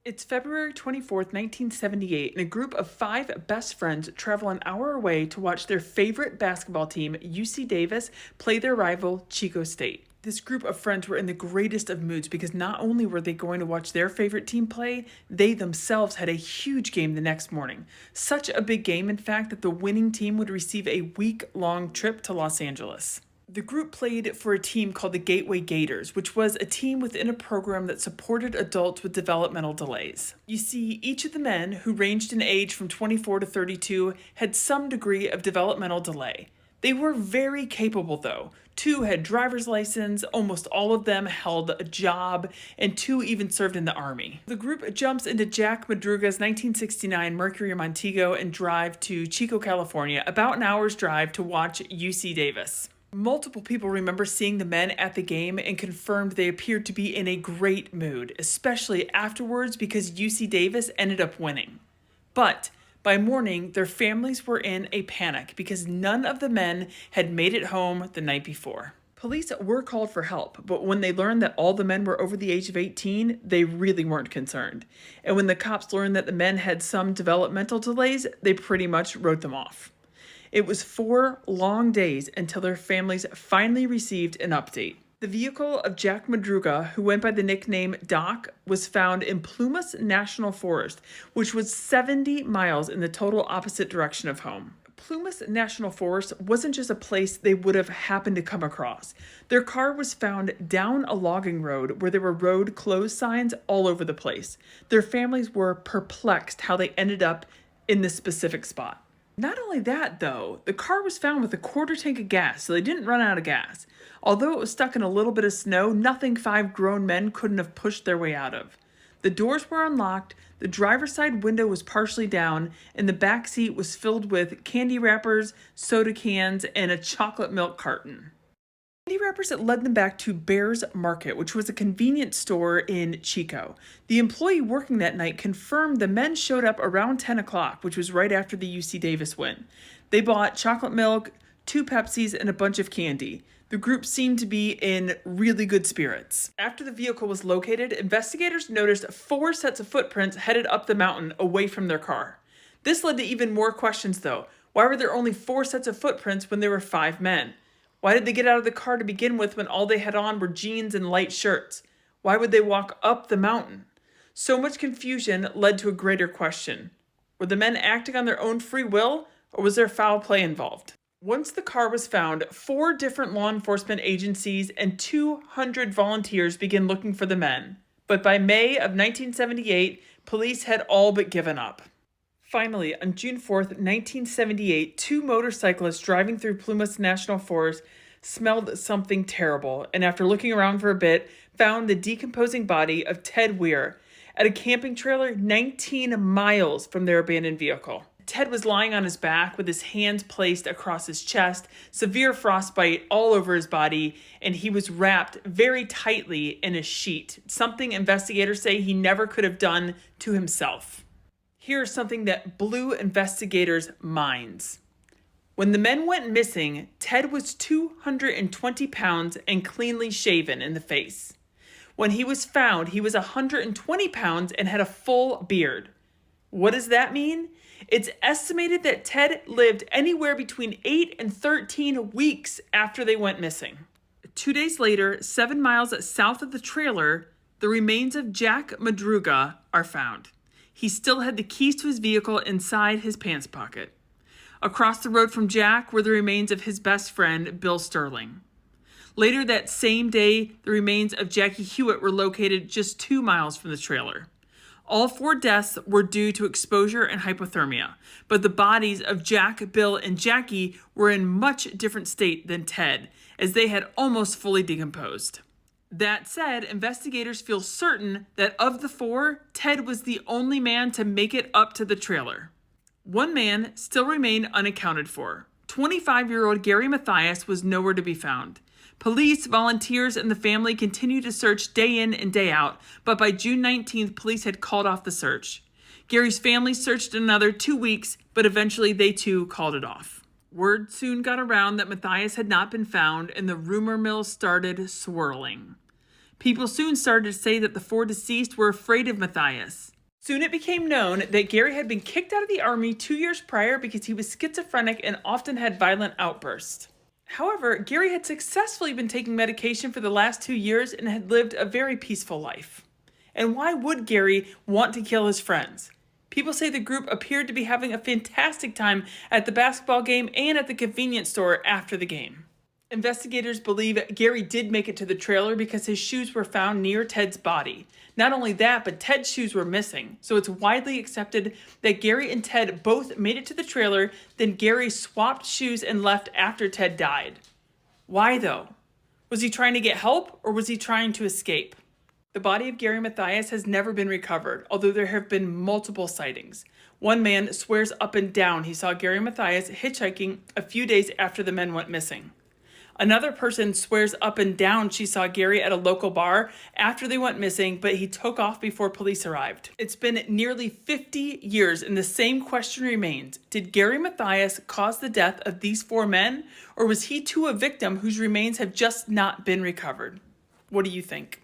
It's February 24th, 1978, and a group of five best friends travel an hour away to watch their favorite basketball team, UC Davis, play their rival, Chico State. This group of friends were in the greatest of moods because not only were they going to watch their favorite team play, they themselves had a huge game the next morning. Such a big game, in fact, that the winning team would receive a week-long trip to Los Angeles. The group played for a team called the Gateway Gators, which was a team within a program that supported adults with developmental delays. You see, each of the men, who ranged in age from 24 to 32, had some degree of developmental delay. They were very capable, though. Two had driver's license, almost all of them held a job, and two even served in the Army. The group jumps into Jack Madruga's 1969 Mercury Montego and drive to Chico, California, about an hour's drive to watch UC Davis. Multiple people remember seeing the men at the game and confirmed they appeared to be in a great mood, especially afterwards because UC Davis ended up winning. But by morning, their families were in a panic because none of the men had made it home the night before. Police were called for help, but when they learned that all the men were over the age of 18, they really weren't concerned. And when the cops learned that the men had some developmental delays, they pretty much wrote them off. It was 4 long days until their families finally received an update. The vehicle of Jack Madruga, who went by the nickname Doc, was found in Plumas National Forest, which was 70 miles in the total opposite direction of home. Plumas National Forest wasn't just a place they would have happened to come across. Their car was found down a logging road where there were road closed signs all over the place. Their families were perplexed how they ended up in this specific spot. Not only that, though, the car was found with a quarter tank of gas, so they didn't run out of gas. Although it was stuck in a little bit of snow, nothing 5 grown men couldn't have pushed their way out of. The doors were unlocked, the driver's side window was partially down, and the back seat was filled with candy wrappers, soda cans, and a chocolate milk carton. Candy wrappers led them back to Bear's Market, which was a convenience store in Chico. The employee working that night confirmed the men showed up around 10 o'clock, which was right after the UC Davis win. They bought chocolate milk, 2 Pepsis, and a bunch of candy. The group seemed to be in really good spirits. After the vehicle was located, investigators noticed 4 sets of footprints headed up the mountain away from their car. This led to even more questions, though. Why were there only 4 sets of footprints when there were 5 men? Why did they get out of the car to begin with when all they had on were jeans and light shirts? Why would they walk up the mountain? So much confusion led to a greater question. Were the men acting on their own free will, or was there foul play involved? Once the car was found, 4 different law enforcement agencies and 200 volunteers began looking for the men. But by May of 1978, police had all but given up. Finally, on June 4th, 1978, 2 motorcyclists driving through Plumas National Forest smelled something terrible, and after looking around for a bit, found the decomposing body of Ted Weir at a camping trailer 19 miles from their abandoned vehicle. Ted was lying on his back with his hands placed across his chest, severe frostbite all over his body, and he was wrapped very tightly in a sheet, something investigators say he never could have done to himself. Here's something that blew investigators' minds. When the men went missing, Ted was 220 pounds and cleanly shaven in the face. When he was found, he was 120 pounds and had a full beard. What does that mean? It's estimated that Ted lived anywhere between 8 and 13 weeks after they went missing. 2 days later, 7 miles south of the trailer, the remains of Jack Madruga are found. He still had the keys to his vehicle inside his pants pocket. Across the road from Jack were the remains of his best friend, Bill Sterling. Later that same day, the remains of Jackie Hewitt were located just 2 miles from the trailer. All 4 deaths were due to exposure and hypothermia, but the bodies of Jack, Bill, and Jackie were in much different state than Ted, as they had almost fully decomposed. That said, investigators feel certain that of the 4, Ted was the only man to make it up to the trailer. 1 man still remained unaccounted for. 25-year-old Gary Mathias was nowhere to be found. Police, volunteers, and the family continued to search day in and day out, but by June 19th, police had called off the search. Gary's family searched another 2 weeks, but eventually they too called it off. Word soon got around that Mathias had not been found, and the rumor mill started swirling. People soon started to say that the four deceased were afraid of Matthias. Soon it became known that Gary had been kicked out of the army 2 years prior because he was schizophrenic and often had violent outbursts. However, Gary had successfully been taking medication for the last 2 years and had lived a very peaceful life. And why would Gary want to kill his friends? People say the group appeared to be having a fantastic time at the basketball game and at the convenience store after the game. Investigators believe Gary did make it to the trailer because his shoes were found near Ted's body. Not only that, but Ted's shoes were missing, so it's widely accepted that Gary and Ted both made it to the trailer, then Gary swapped shoes and left after Ted died. Why though? Was he trying to get help or was he trying to escape? The body of Gary Matthias has never been recovered, although there have been multiple sightings. One man swears up and down he saw Gary Matthias hitchhiking a few days after the men went missing. Another person swears up and down she saw Gary at a local bar after they went missing, but he took off before police arrived. It's been nearly 50 years and the same question remains. Did Gary Matthias cause the death of these four men, or was he too a victim whose remains have just not been recovered? What do you think?